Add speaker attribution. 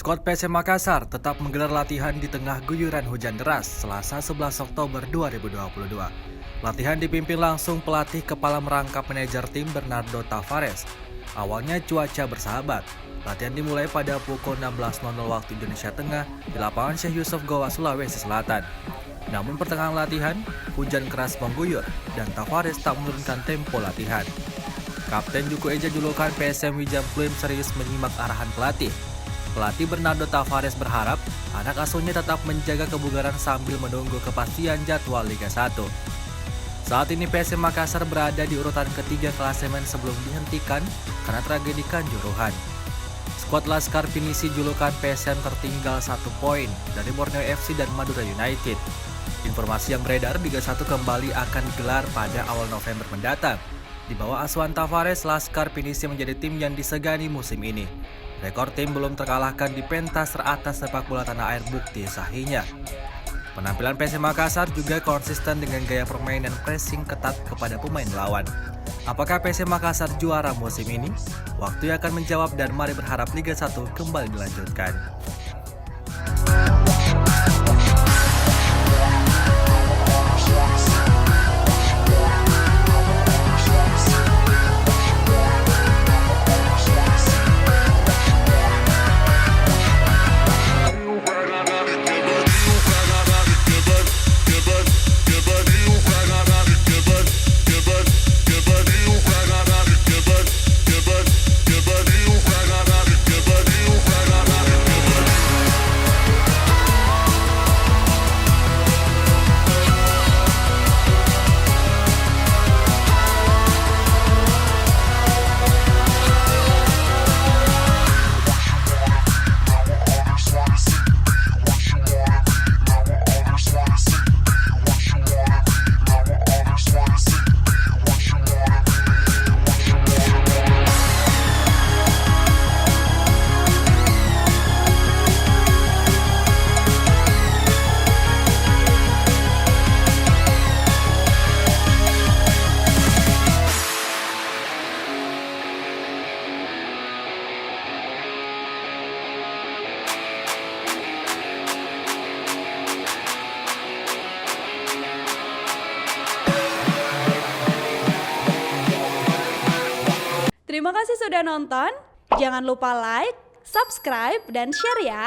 Speaker 1: Skuad PSM Makassar tetap menggelar latihan di tengah guyuran hujan deras Selasa 11 Oktober 2022. Latihan dipimpin langsung pelatih kepala merangkap manajer tim Bernardo Tavares. Awalnya cuaca bersahabat. Latihan dimulai pada pukul 16.00 waktu Indonesia Tengah di lapangan Syekh Yusuf Goa, Sulawesi Selatan. Namun pertengahan latihan, hujan keras mengguyur dan Tavares tak menurunkan tempo latihan. Kapten Juku Eja julukan PSM Wijam Pluim serius menyimak arahan pelatih. Pelatih Bernardo Tavares berharap anak asuhnya tetap menjaga kebugaran sambil menunggu kepastian jadwal Liga 1. Saat ini PSM Makassar berada di urutan ketiga klasemen sebelum dihentikan karena tragedi Kanjuruhan. Skuad Laskar Pinisi julukan PSM tertinggal 1 poin dari Borneo FC dan Madura United. Informasi yang beredar Liga 1 kembali akan digelar pada awal November mendatang. Di bawah asuhan Tavares, Laskar Pinisi menjadi tim yang disegani musim ini. Rekor tim belum terkalahkan di pentas teratas sepak bola tanah air bukti sahihnya. Penampilan PSM Makassar juga konsisten dengan gaya permainan pressing ketat kepada pemain lawan. Apakah PSM Makassar juara musim ini? Waktu yang akan menjawab dan mari berharap Liga 1 kembali dilanjutkan.
Speaker 2: Terima kasih sudah nonton. Jangan lupa like, subscribe, dan share ya.